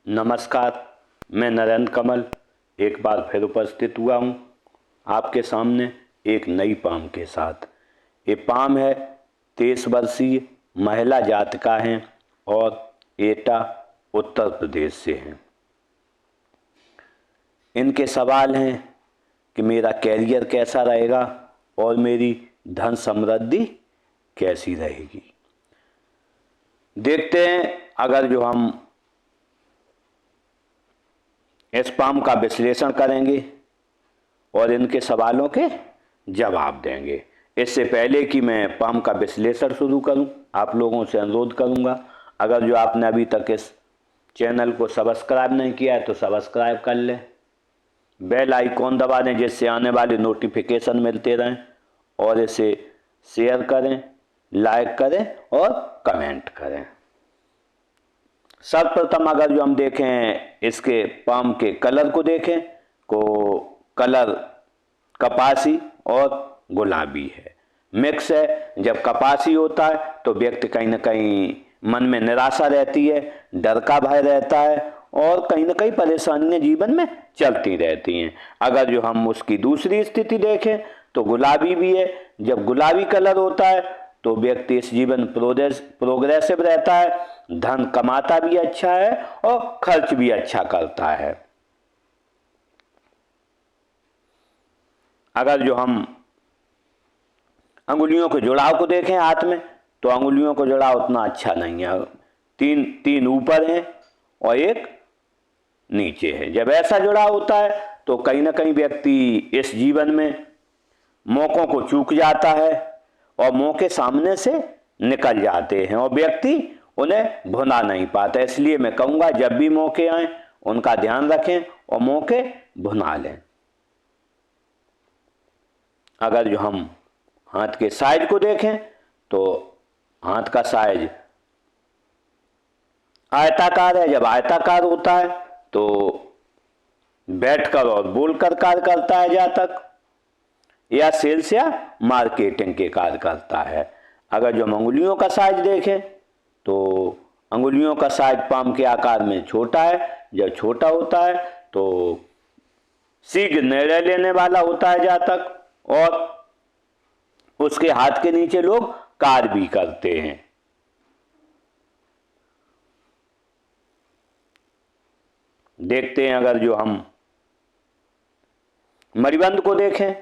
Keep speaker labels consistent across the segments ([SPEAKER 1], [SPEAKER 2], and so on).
[SPEAKER 1] नमस्कार। मैं नरेंद्र कमल एक बार फिर उपस्थित हुआ हूँ आपके सामने एक नई पाम के साथ। ये पाम है 23 वर्षीय महिला जातिका हैं और एटा उत्तर प्रदेश से हैं। इनके सवाल हैं कि मेरा कैरियर कैसा रहेगा और मेरी धन समृद्धि कैसी रहेगी। देखते हैं अगर जो हम इस पाम का विश्लेषण करेंगे और इनके सवालों के जवाब देंगे। इससे पहले कि मैं पाम का विश्लेषण शुरू करूं, आप लोगों से अनुरोध करूंगा, अगर जो आपने अभी तक इस चैनल को सब्सक्राइब नहीं किया है तो सब्सक्राइब कर लें, बेल आइकॉन दबा दें जिससे आने वाले नोटिफिकेशन मिलते रहें, और इसे शेयर करें, लाइक करें और कमेंट करें। सर्वप्रथम अगर जो हम देखें इसके पाम के कलर को देखें तो कलर कपासी और गुलाबी है, मिक्स है। जब कपासी होता है तो व्यक्ति कहीं ना कहीं मन में निराशा रहती है, डर का भय रहता है और कहीं ना कहीं परेशानियां जीवन में चलती रहती हैं। अगर जो हम उसकी दूसरी स्थिति देखें तो गुलाबी भी है। जब गुलाबी कलर होता है तो व्यक्ति इस जीवन प्रोग्रेसिव रहता है, धन कमाता भी अच्छा है और खर्च भी अच्छा करता है। अगर जो हम अंगुलियों के जुड़ाव को देखें हाथ में तो अंगुलियों का जुड़ाव उतना अच्छा नहीं है, तीन ऊपर हैं और एक नीचे है। जब ऐसा जुड़ाव होता है तो कहीं ना कहीं व्यक्ति इस जीवन में मौकों को चूक जाता है और मौके सामने से निकल जाते हैं और व्यक्ति उन्हें भुना नहीं पाता। इसलिए मैं कहूँगा जब भी मौके आए उनका ध्यान रखें और मौके भुना लें। अगर जो हम हाथ के साइज को देखें तो हाथ का साइज आयताकार है। जब आयताकार होता है तो बैठकर और बोलकर कार्य करता है जातक, या सेल्स या मार्केटिंग के कार्य करता है। अगर जो हम अंगुलियों का साइज देखें तो अंगुलियों का साइज पाम के आकार में छोटा है। जब छोटा होता है तो शीघ्र निर्णय लेने वाला होता है जातक, और उसके हाथ के नीचे लोग कार्य भी करते हैं। देखते हैं अगर जो हम मणिबंध को देखें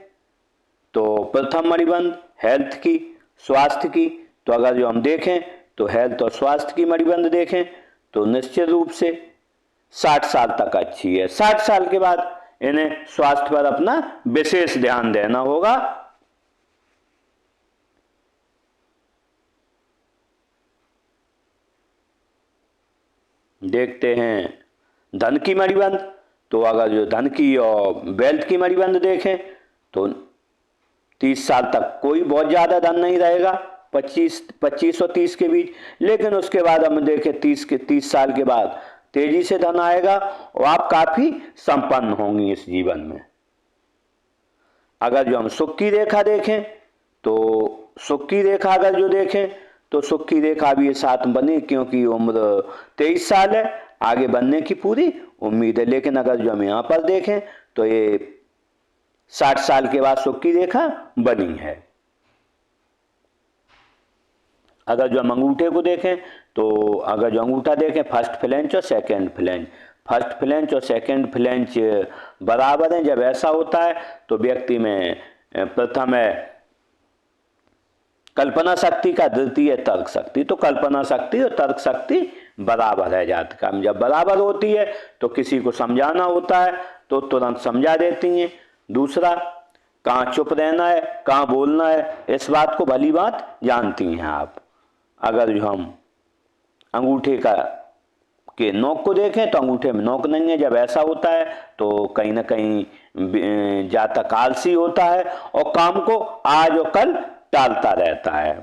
[SPEAKER 1] तो प्रथम मणिबंध हेल्थ की, स्वास्थ्य की। तो अगर जो हम देखें तो हेल्थ और स्वास्थ्य की मणिबंध देखें तो निश्चित रूप से 60 साल तक अच्छी है। 60 साल के बाद इन्हें स्वास्थ्य पर अपना विशेष ध्यान देना होगा। देखते हैं धन की मणिबंध। तो अगर जो धन की और वेल्थ की मणिबंध देखें तो 30 साल तक कोई बहुत ज्यादा धन नहीं रहेगा, 25 और 30 के बीच। लेकिन उसके बाद हम देखें 30 साल के बाद तेजी से धन आएगा और आप काफी संपन्न होंगी इस जीवन में। अगर जो हम सुख की रेखा देखें तो सुख की रेखा अगर जो देखें तो सुख की रेखा भी साथ बने, क्योंकि उम्र 23 साल है, आगे बनने की पूरी उम्मीद है। लेकिन अगर जो हम यहाँ पर देखें तो ये 60 साल के बाद सुख की रेखा बनी है। अगर जो हम अंगूठे को देखें तो अगर जो अंगूठा देखें फर्स्ट फ्लेंच और सेकंड फ्लेंच, फर्स्ट फ्लेंच और सेकंड फ्लेंच बराबर हैं। जब ऐसा होता है तो व्यक्ति में प्रथम है कल्पना शक्ति का, द्वितीय तर्क शक्ति। तो कल्पना शक्ति और तर्क शक्ति बराबर है जातका में। जब बराबर होती है तो किसी को समझाना होता है तो तुरंत समझा देती हैं। दूसरा, कहाँ चुप रहना है कहाँ बोलना है, इस बात को भली बात जानती हैं आप। अगर जो हम अंगूठे का के नोक को देखें तो अंगूठे में नोक नहीं है। जब ऐसा होता है तो कहीं ना कहीं जातक आलसी होता है और काम को आज और कल टालता रहता है।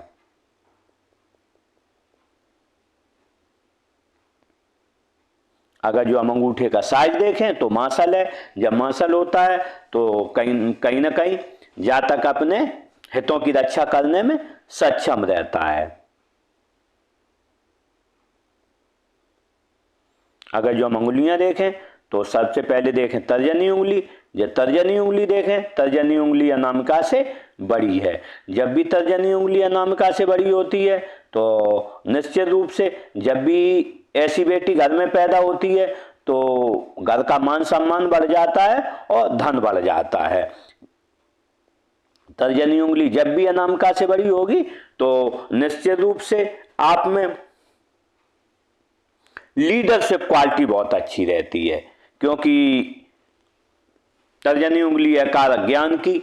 [SPEAKER 1] अगर जो हम अंगूठे का साइज देखें तो मासल है। जब मासल होता है तो कहीं ना कहीं जातक अपने हितों की रक्षा करने में सक्षम रहता है। अगर जो हम अंगुलियां देखें तो सबसे पहले देखें तर्जनी उंगली। जब तर्जनी उंगली देखें, तर्जनी उंगली अनामिका से बड़ी है। जब भी तर्जनी उंगली अनामिका से बड़ी होती है तो निश्चित रूप से जब भी ऐसी बेटी घर में पैदा होती है तो घर का मान सम्मान बढ़ जाता है और धन बढ़ जाता है। तर्जनी उंगली जब भी अनामिका से बड़ी होगी तो निश्चित रूप से आप में लीडरशिप क्वालिटी बहुत अच्छी रहती है, क्योंकि तर्जनी उंगली है कारक ज्ञान की,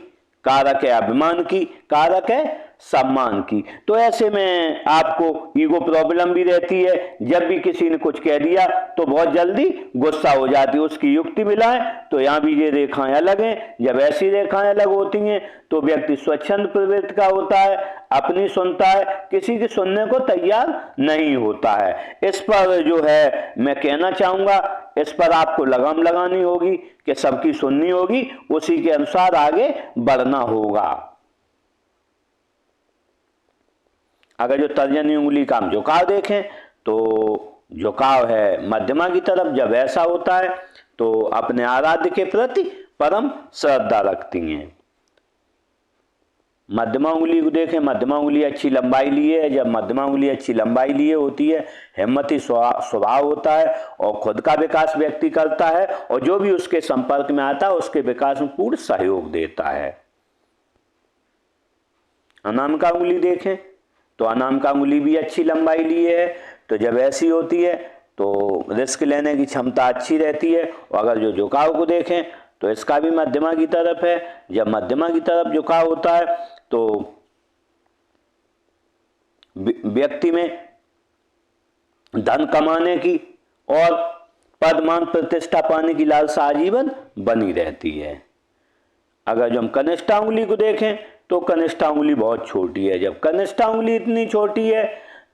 [SPEAKER 1] कारक है अभिमान की, कारक है सम्मान की। तो ऐसे में आपको ईगो प्रॉब्लम भी रहती है। जब भी किसी ने कुछ कह दिया तो बहुत जल्दी गुस्सा हो जाती है। उसकी युक्ति मिलाएं तो यहाँ भी ये रेखाएं अलग हैं। जब ऐसी रेखाएं अलग होती हैं तो व्यक्ति स्वच्छंद प्रवृत्ति का होता है, अपनी सुनता है, किसी की सुनने को तैयार नहीं होता है। इस पर जो है मैं कहना चाहूंगा, इस पर आपको लगाम लगानी होगी कि सबकी सुननी होगी, उसी के अनुसार आगे बढ़ना होगा। अगर जो तर्जनी उंगली का हम झुकाव देखें तो झुकाव है मध्यमा की तरफ। जब ऐसा होता है तो अपने आराध्य के प्रति परम श्रद्धा रखती हैं। मध्यमा उंगली को देखें, मध्यमा उंगली अच्छी लंबाई लिए है। जब मध्यमा उंगली अच्छी लंबाई लिए होती है, हिम्मती स्वभाव होता है और खुद का विकास व्यक्ति करता है और जो भी उसके संपर्क में आता है उसके विकास में पूर्ण सहयोग देता है। अनामिका उंगली देखें तो अनामिका उंगली भी अच्छी लंबाई लिए है। तो जब ऐसी होती है तो रिस्क लेने की क्षमता अच्छी रहती है। और अगर जो झुकाव को देखें तो इसका भी मध्यमा की तरफ है। जब मध्यमा की तरफ झुकाव होता है तो व्यक्ति में धन कमाने की और पद मान प्रतिष्ठा पाने की लालसा आजीवन बनी रहती है। अगर जो हम कनिष्ठा उंगली को देखें तो कनिष्ठा उंगली बहुत छोटी है। जब कनिष्ठा उंगली इतनी छोटी है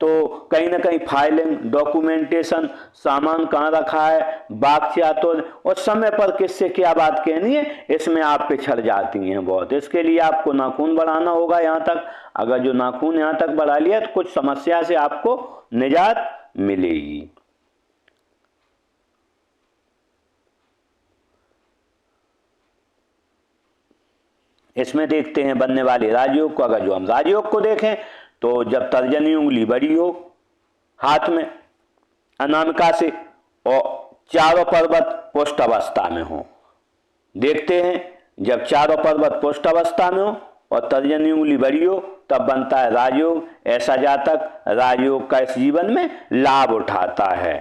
[SPEAKER 1] तो कहीं ना कहीं फाइलिंग, डॉक्यूमेंटेशन, सामान कहाँ रखा है, वाक् चातुर्य और समय पर किससे क्या बात कहनी है, इसमें आप पिछड़ जाती हैं बहुत। इसके लिए आपको नाखून बढ़ाना होगा यहाँ तक। अगर जो नाखून यहाँ तक बढ़ा लिया तो कुछ समस्या से आपको निजात मिलेगी। इसमें देखते हैं बनने वाले राजयोग को। अगर जो हम राजयोग को देखें तो जब तर्जनी उंगली बड़ी हो हाथ में अनामिका से और चारों पर्वत पुष्ट अवस्था में हो, देखते हैं जब चारों पर्वत पुष्ट अवस्था में हो और तर्जनी उंगली बड़ी हो तब बनता है राजयोग। ऐसा जातक राजयोग का इस जीवन में लाभ उठाता है।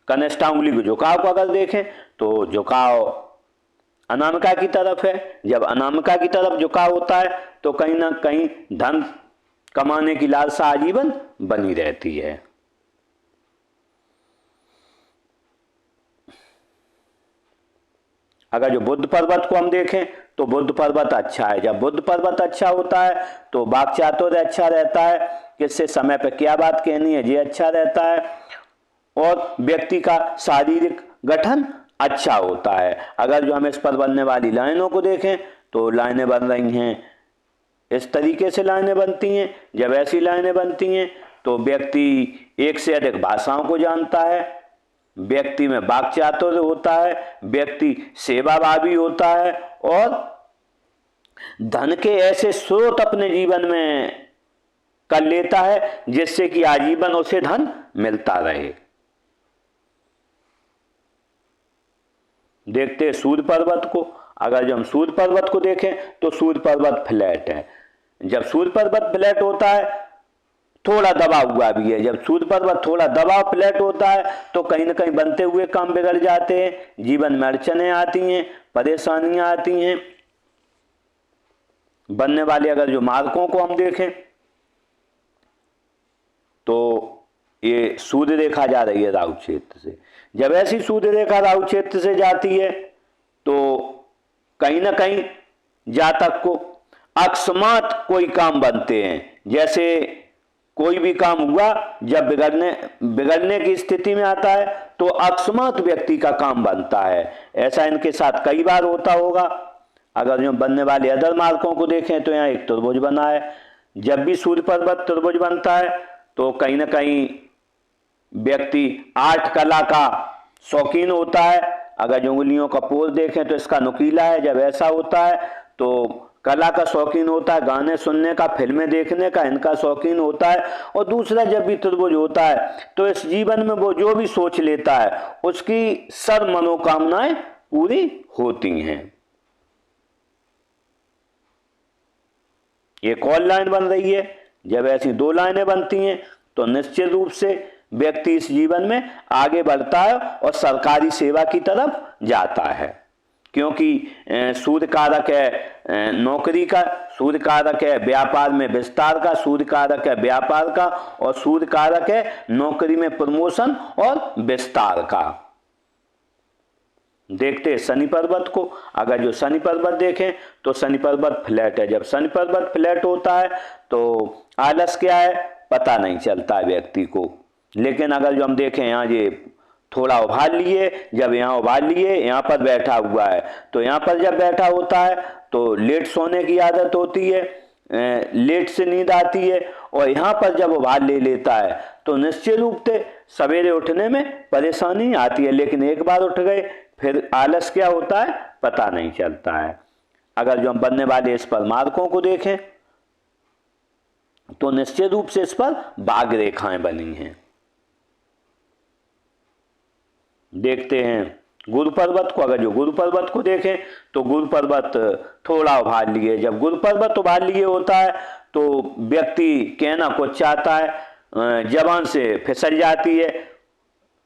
[SPEAKER 1] कनिष्ठा उंगली को झुकाव को अगर देखें तो झुकाव अनामिका की तरफ है। जब अनामिका की तरफ झुकाव होता है तो कहीं ना कहीं धन कमाने की लालसा आजीवन बनी रहती है। अगर जो बुध पर्वत को हम देखें तो बुध पर्वत अच्छा है। जब बुध पर्वत अच्छा होता है तो वाक् चातुर्य अच्छा रहता है, किससे समय पर क्या बात कहनी है ये अच्छा रहता है और व्यक्ति का शारीरिक गठन अच्छा होता है। अगर जो हम इस पर बनने वाली लाइनों को देखें तो लाइनें बन रही हैं, इस तरीके से लाइनें बनती हैं। जब ऐसी लाइनें बनती हैं तो व्यक्ति एक से अधिक भाषाओं को जानता है, व्यक्ति में वाक् चातुर्य होता है, व्यक्ति सेवाभावी होता है और धन के ऐसे स्रोत अपने जीवन में कर लेता है जिससे कि आजीवन उसे धन मिलता रहे। देखते हैं सूर्य पर्वत को। अगर जब हम सूर्य पर्वत को देखें तो सूर्य पर्वत फ्लैट है। जब सूर्य पर्वत फ्लैट होता है थोड़ा दबा हुआ भी है। जब सूर्य पर्वत थोड़ा दबाव फ्लैट होता है तो कहीं ना कहीं बनते हुए काम बिगड़ जाते हैं, जीवन में अड़चनें आती हैं, परेशानियां आती हैं। बनने वाले अगर जो मार्गों को हम देखें तो ये सूर्य रेखा जा रही है राहु क्षेत्र से। जब ऐसी सूर्य रेखा राहु क्षेत्र से जाती है तो कहीं ना कहीं जातक को अकस्मात कोई काम बनते हैं। जैसे कोई भी काम हुआ जब बिगड़ने की स्थिति में आता है तो अकस्मात व्यक्ति का काम बनता है। ऐसा इनके साथ कई बार होता होगा। अगर जो बनने वाले अदर मार्कों को देखें तो यहाँ एक त्रिभुज बना है, जब भी सूर्य पर्वत त्रिभुज बनता है तो कहीं ना कहीं व्यक्ति आर्ट कला का शौकीन होता है। अगर जो उंगलियों का पोज देखें तो इसका नुकीला है। जब ऐसा होता है तो कला का शौकीन होता है, गाने सुनने का, फिल्में देखने का इनका शौकीन होता है। और दूसरा, जब भी त्रिभुज होता है तो इस जीवन में वो जो भी सोच लेता है उसकी सब मनोकामनाएं पूरी होती हैं। एक और लाइन बन रही है। जब ऐसी दो लाइनें बनती हैं तो निश्चित रूप से व्यक्ति इस जीवन में आगे बढ़ता है और सरकारी सेवा की तरफ जाता है, क्योंकि सूर्य कारक है नौकरी का, सूर्य कारक है व्यापार में विस्तार का, सूर्य कारक है व्यापार का, और सूर्य कारक है नौकरी में प्रमोशन और विस्तार का। देखते हैं शनि पर्वत को। अगर जो शनि पर्वत देखें तो शनि पर्वत फ्लैट है। जब शनि पर्वत फ्लैट होता है तो आलस क्या है पता नहीं चलता है व्यक्ति को। लेकिन अगर जो हम देखें यहाँ ये थोड़ा उभार लिए, जब यहाँ उभार लिए यहाँ पर बैठा हुआ है तो यहाँ पर जब बैठा होता है तो लेट सोने की आदत होती है, लेट से नींद आती है। और यहाँ पर जब उभार ले लेता है तो निश्चित रूप से सवेरे उठने में परेशानी आती है, लेकिन एक बार उठ गए फिर आलस क्या होता है पता नहीं चलता है। अगर जो हम बनने वाले इस पर मार्कों को देखें तो निश्चित रूप से इस पर बाघ रेखाएं बनी हैं। देखते हैं गुरु पर्वत को। अगर जो गुरु पर्वत को देखें तो गुरु पर्वत थोड़ा उभार लिए। जब गुरु पर्वत उभार लिए होता है तो व्यक्ति कहना कुछ चाहता है, जबान से फिसल जाती है,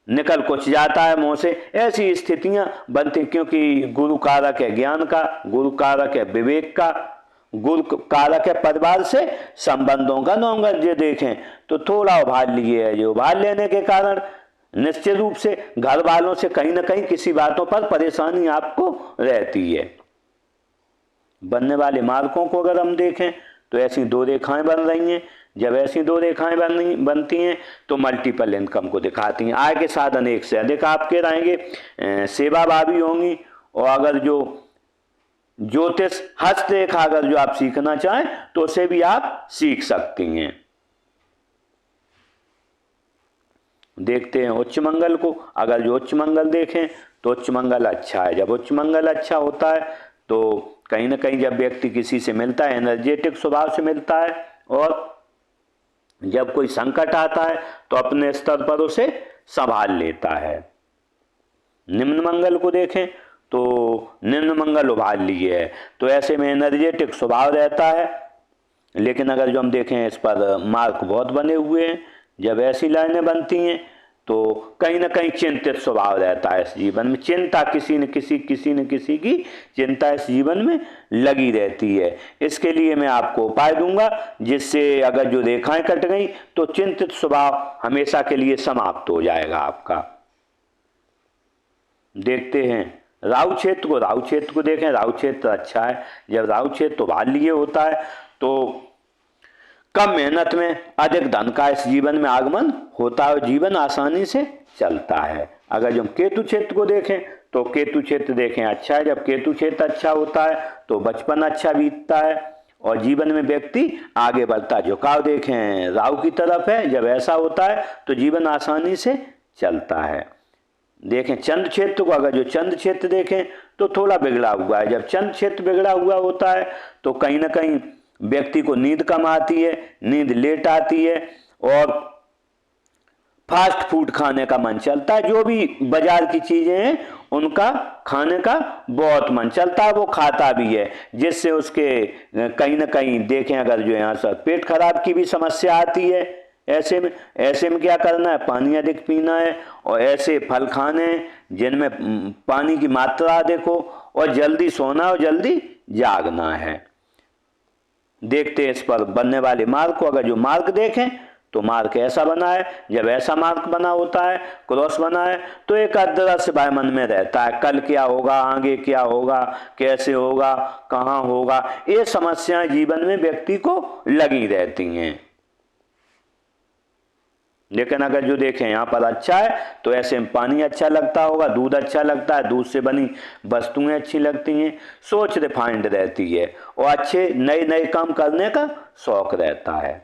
[SPEAKER 1] निकल कुछ जाता है मुंह से, ऐसी स्थितियां बनती, क्योंकि गुरु कारक है ज्ञान का, गुरु कारक है विवेक का, गुरु कारक है परिवार से संबंधों का। तो अगर ये देखें तो थोड़ा उभार लिए है। जो उभार लेने के कारण निश्चित रूप से घर वालों से कहीं ना कहीं किसी बातों पर परेशानी आपको रहती है। बनने वाले मार्कों को अगर हम देखें तो ऐसी दो रेखाएं बन रही हैं। जब ऐसी दो रेखाएं बनती हैं तो मल्टीपल इनकम को दिखाती हैं। आय के साधन एक से अधिक आपके रहेंगे, सेवा भावी होंगी। और अगर जो ज्योतिष हस्तरेखा अगर जो आप सीखना चाहें तो उसे भी आप सीख सकती हैं। देखते हैं उच्च मंगल को। अगर जो उच्च मंगल देखें तो उच्च मंगल अच्छा है। जब उच्च मंगल अच्छा होता है तो कहीं ना कहीं जब व्यक्ति किसी से मिलता है एनर्जेटिक स्वभाव से मिलता है, और जब कोई संकट आता है तो अपने स्तर पर उसे संभाल लेता है। निम्न मंगल को देखें तो निम्न मंगल उभार लिए है तो ऐसे में एनर्जेटिक स्वभाव रहता है। लेकिन अगर जो हम देखें इस पर मार्क बहुत बने हुए हैं। जब ऐसी लाइनें बनती हैं तो कहीं ना कहीं चिंतित स्वभाव रहता है इस जीवन में। चिंता किसी न किसी की चिंता इस जीवन में लगी रहती है। इसके लिए मैं आपको उपाय दूंगा जिससे अगर जो रेखाएं कट गई तो चिंतित स्वभाव हमेशा के लिए समाप्त हो जाएगा आपका। देखते हैं राहु क्षेत्र को। राहु क्षेत्र को देखें, राहु क्षेत्र अच्छा है। जब राहु क्षेत्र उभार लिए होता है तो कम मेहनत में अधिक धन का इस जीवन में आगमन होता है और जीवन आसानी से चलता है। अगर जो हम केतु क्षेत्र को देखें तो केतु क्षेत्र देखें अच्छा है। जब केतु क्षेत्र अच्छा होता है तो बचपन अच्छा बीतता है और जीवन में व्यक्ति आगे बढ़ता है। झुकाव देखें राहु की तरफ है। जब ऐसा होता है तो जीवन आसानी से चलता है। देखें चंद्र क्षेत्र को। अगर जो चंद्र क्षेत्र देखें तो थोड़ा बिगड़ा हुआ है। जब चंद्र क्षेत्र बिगड़ा हुआ होता है तो कहीं ना कहीं व्यक्ति को नींद कम आती है, नींद लेट आती है और फास्ट फूड खाने का मन चलता है। जो भी बाजार की चीजें हैं उनका खाने का बहुत मन चलता है, वो खाता भी है, जिससे उसके कहीं ना कहीं देखें अगर जो यहाँ से पेट खराब की भी समस्या आती है। ऐसे में क्या करना है, पानी अधिक पीना है और ऐसे फल खाने जिनमें पानी की मात्रा अधिक हो, और जल्दी सोना और जल्दी जागना है। देखते हैं इस पर बनने वाले मार्ग को। अगर जो मार्ग देखें तो मार्ग ऐसा बना है। जब ऐसा मार्ग बना होता है, क्रॉस बना है, तो एक अदृश्य भय मन में रहता है। कल क्या होगा, आगे क्या होगा, कैसे होगा, कहाँ होगा, ये समस्याएं जीवन में व्यक्ति को लगी रहती हैं। लेकिन अगर जो देखें यहाँ पर अच्छा है तो ऐसे में पानी अच्छा लगता होगा, दूध अच्छा लगता है, दूध से बनी वस्तुएं अच्छी लगती हैं, सोच रिफाइंड रहती है और अच्छे नए नए काम करने का शौक रहता है।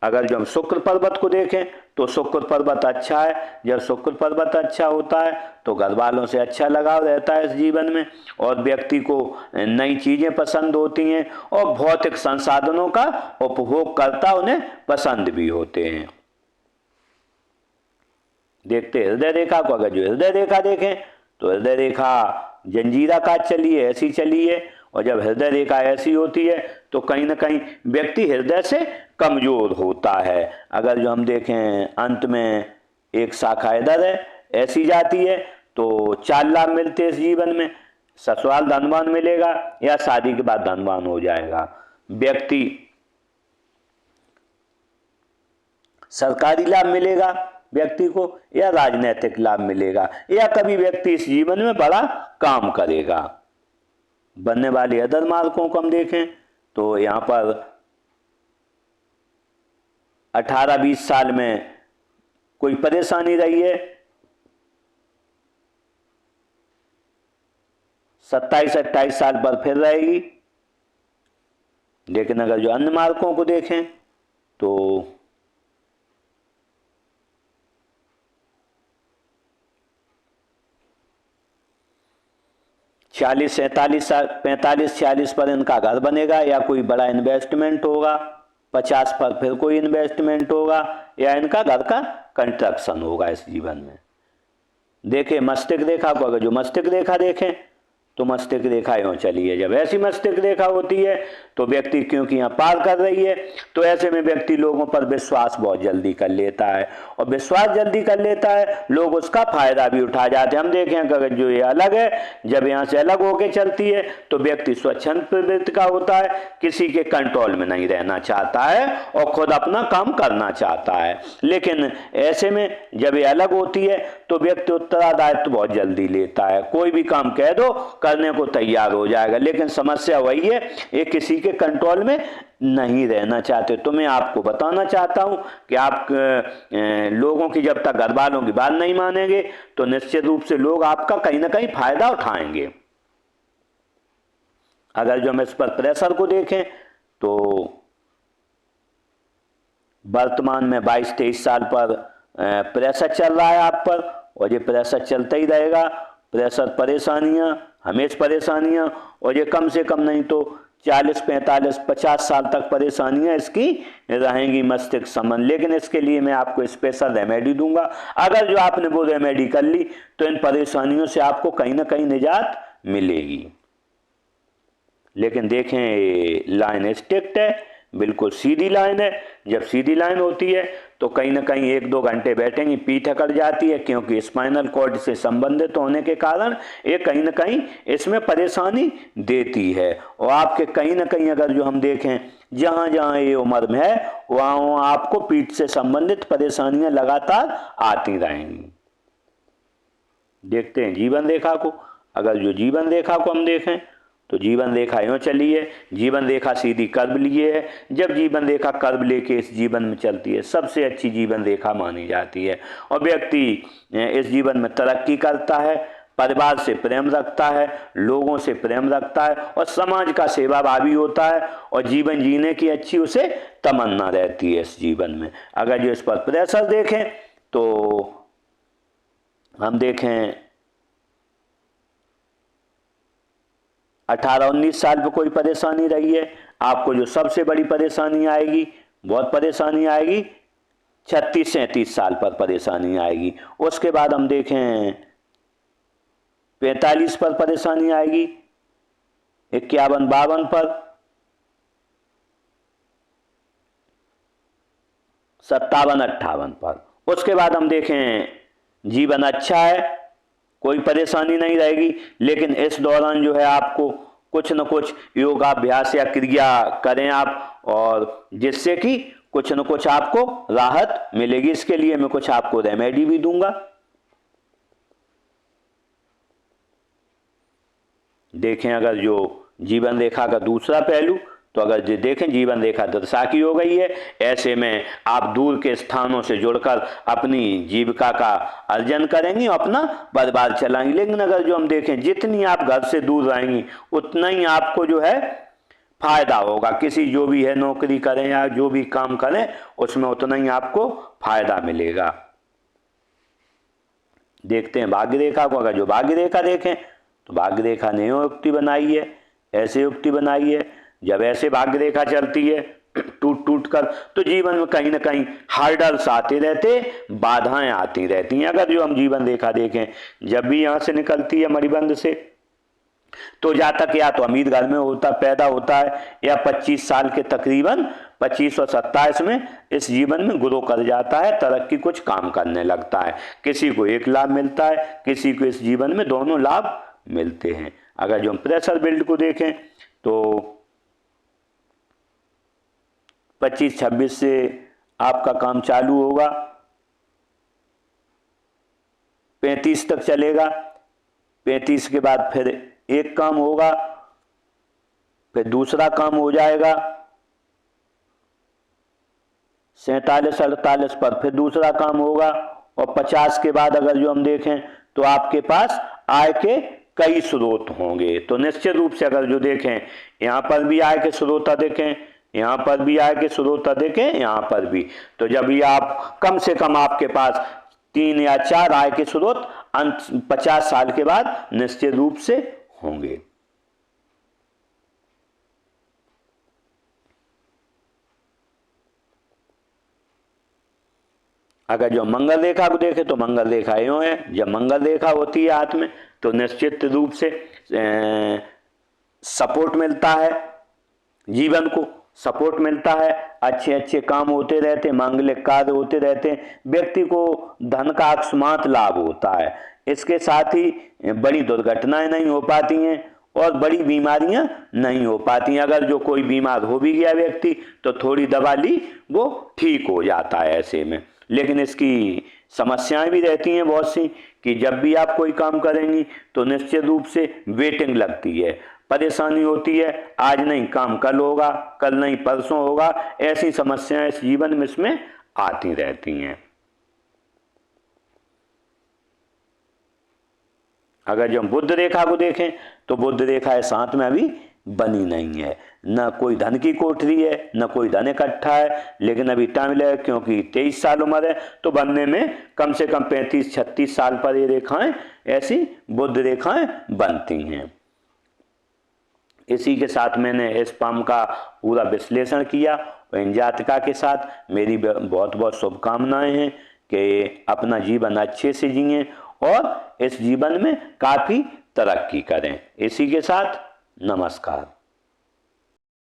[SPEAKER 1] अगर जो हम शुक्र पर्वत को देखें तो शुक्र पर्वत अच्छा है। जब शुक्र पर्वत अच्छा होता है तो घर वालों से अच्छा लगाव रहता है इस जीवन में, और व्यक्ति को नई चीज़ें पसंद होती हैं और भौतिक संसाधनों का उपभोग करता उन्हें पसंद भी होते हैं। देखते हृदय रेखा को, अगर जो हृदय रेखा देखें तो हृदय रेखा जंजीरा काट चली है, ऐसी चली है, और जब हृदय रेखा ऐसी होती है तो कहीं ना कहीं व्यक्ति हृदय से कमजोर होता है। अगर जो हम देखें अंत में एक शाखा इधर है, ऐसी जाती है तो 4 लाभ मिलते हैं इस जीवन में। ससुराल धनवान मिलेगा या शादी के बाद धनवान हो जाएगा व्यक्ति, सरकारी लाभ मिलेगा व्यक्ति को या राजनीतिक लाभ मिलेगा, या कभी व्यक्ति इस जीवन में बड़ा काम करेगा। बनने वाले अदर मार्कों को हम देखें तो यहाँ पर 18-20 साल में कोई परेशानी रही है, 27-28 साल पर फिर रहेगी। लेकिन अगर जो अन्य मार्कों को देखें तो 45-46 पर इनका घर बनेगा या कोई बड़ा इन्वेस्टमेंट होगा, 50 पर फिर कोई इन्वेस्टमेंट होगा या इनका घर का कंस्ट्रक्शन होगा इस जीवन में। देखें मस्तिष्क रेखा को, अगर जो मस्तिष्क रेखा देखें तो मस्तिष्क रेखा यूँ चली है। जब ऐसी मस्तिष्क रेखा होती है तो व्यक्ति क्योंकि यहाँ पार कर रही है तो ऐसे में व्यक्ति लोगों पर विश्वास बहुत जल्दी कर लेता है, और विश्वास जल्दी कर लेता है, लोग उसका फायदा भी उठा जाते हैं। हम देखें अगर जो ये अलग है, जब यहाँ से अलग होके चलती है तो व्यक्ति स्वच्छंद प्रवृत्ति का होता है, किसी के कंट्रोल में नहीं रहना चाहता है और खुद अपना काम करना चाहता है। लेकिन ऐसे में जब ये अलग होती है तो व्यक्ति उत्तरदायित्व बहुत जल्दी लेता है, कोई भी काम कह दो करने को तैयार हो जाएगा। लेकिन समस्या वही है, ये किसी के कंट्रोल में नहीं रहना चाहते। तो मैं आपको बताना चाहता हूं कि आप लोगों की जब तक घर वालों की बात नहीं मानेंगे तो निश्चित रूप से लोग आपका कहीं ना कहीं फायदा उठाएंगे। अगर जो हम इस पर प्रेशर को देखें तो वर्तमान में 22-23 साल पर प्रेशर चल रहा है आप पर, और ये प्रेशर चलता ही रहेगा। प्रेशर परेशानियां, हमेशा परेशानियां, और ये कम से कम नहीं तो 40-45-50 साल तक परेशानियां इसकी रहेंगी मस्तिष्क संबंध। लेकिन इसके लिए मैं आपको स्पेशल रेमेडी दूंगा। अगर जो आपने वो रेमेडी कर ली तो इन परेशानियों से आपको कहीं ना कहीं निजात मिलेगी। लेकिन देखें लाइन स्ट्रिक्ट है, बिल्कुल सीधी लाइन है। जब सीधी लाइन होती है तो कहीं ना कहीं 1-2 घंटे बैठेंगे पीठ अकड़ जाती है, क्योंकि स्पाइनल कॉर्ड से संबंधित होने के कारण ये कहीं ना कहीं इसमें परेशानी देती है। और आपके कहीं ना कहीं अगर जो हम देखें जहाँ जहाँ ये उम्र में है वहाँ आपको पीठ से संबंधित परेशानियां लगातार आती रहेंगी। देखते हैं जीवन रेखा को। अगर जो जीवन रेखा को हम देखें तो जीवन रेखा यूँ चली है, जीवन रेखा सीधी कर्व लिए है। जब जीवन रेखा कर्व लेके इस जीवन में चलती है सबसे अच्छी जीवन रेखा मानी जाती है, और व्यक्ति इस जीवन में तरक्की करता है, परिवार से प्रेम रखता है, लोगों से प्रेम रखता है और समाज का सेवाभावी होता है, और जीवन जीने की अच्छी उसे तमन्ना रहती है इस जीवन में। अगर जो इस पर प्रेशर देखें तो हम देखें 18-19 साल पे कोई परेशानी रही है, आपको जो सबसे बड़ी परेशानी आएगी, बहुत परेशानी आएगी 36-37 साल पर परेशानी आएगी। उसके बाद हम देखें 45 पर परेशानी आएगी, 51-52 पर, 57-58 पर। उसके बाद हम देखें जीवन अच्छा है, कोई परेशानी नहीं रहेगी। लेकिन इस दौरान जो है आपको कुछ न कुछ योगाभ्यास या क्रिया करें आप, और जिससे कि कुछ न कुछ आपको राहत मिलेगी। इसके लिए मैं कुछ आपको रेमेडी भी दूंगा। देखें अगर जो जीवन रेखा का दूसरा पहलू तो अगर जो देखें जीवन रेखा दशा की हो गई है, ऐसे में आप दूर के स्थानों से जुड़कर अपनी जीविका का अर्जन करेंगी और अपना परिवार चलाएंगी। लेकिन अगर जो हम देखें जितनी आप घर से दूर रहेंगी उतना ही आपको जो है फायदा होगा। किसी जो भी है नौकरी करें या जो भी काम करें उसमें उतना ही आपको फायदा मिलेगा। देखते हैं भाग्य रेखा को। अगर जो भाग्य रेखा देखें तो भाग्य रेखा ने युक्ति बनाई है, ऐसे युक्ति बनाई है। जब ऐसे भाग्य रेखा चलती है टूट टूट कर, तो जीवन में कहीं ना कहीं हार्डल्स आते रहते, बाधाएं आती रहती हैं। अगर जो हम जीवन रेखा देखें जब भी यहाँ से निकलती है मणिबंध से, तो जातक या तो अमीर घर में पैदा होता है या 25 साल के तकरीबन 25 और 27 में इस जीवन में ग्रो कर जाता है, तरक्की कुछ काम करने लगता है। किसी को एक लाभ मिलता है, किसी को इस जीवन में दोनों लाभ मिलते हैं। अगर जो हम प्रेशर बिल्ड को देखें तो 25-26 से आपका काम चालू होगा, 35 तक चलेगा। 35 के बाद फिर एक काम होगा, फिर दूसरा काम हो जाएगा। 47-48 पर फिर दूसरा काम होगा और 50 के बाद अगर जो हम देखें तो आपके पास आय के कई स्रोत होंगे। तो निश्चित रूप से अगर जो देखें यहाँ पर भी आय के स्रोत देखें, यहाँ पर भी आय के स्रोत देखें, यहाँ पर भी, तो जब भी आप कम से कम आपके पास 3 या 4 आय के स्रोत 50 साल के बाद निश्चित रूप से होंगे। अगर जो मंगल रेखा को देखें तो मंगल रेखा यूं है, जब मंगल रेखा होती है हाथ में तो निश्चित रूप से सपोर्ट मिलता है, जीवन को सपोर्ट मिलता है, अच्छे अच्छे काम होते रहते, मांगलिक कार्य होते रहते, व्यक्ति को धन का अकस्मात लाभ होता है। इसके साथ ही बड़ी दुर्घटनाएं नहीं हो पाती हैं और बड़ी बीमारियां नहीं हो पाती। अगर जो कोई बीमार हो भी गया व्यक्ति तो थोड़ी दवा ली वो ठीक हो जाता है ऐसे में। लेकिन इसकी समस्याएं भी रहती हैं बहुत सी, कि जब भी आप कोई काम करेंगी तो निश्चित रूप से वेटिंग लगती है, परेशानी होती है, आज नहीं काम कल होगा, कल नहीं परसों होगा, ऐसी समस्याएं इस जीवन में इसमें आती रहती हैं। अगर जो हम बुध रेखा को देखें तो बुध रेखा है साथ में अभी बनी नहीं है, न कोई धन की कोठरी है न कोई धन इकट्ठा है, लेकिन अभी टाइम लगेगा क्योंकि 23 साल उम्र है, तो बनने में कम से कम 35-36 साल पर ये रेखाएं ऐसी बुध रेखाएं बनती हैं। इसी के साथ मैंने इस पाम का पूरा विश्लेषण किया और इन जातिका के साथ मेरी बहुत बहुत शुभकामनाएं हैं कि अपना जीवन अच्छे से जिएं और इस जीवन में काफ़ी तरक्की करें। इसी के साथ नमस्कार।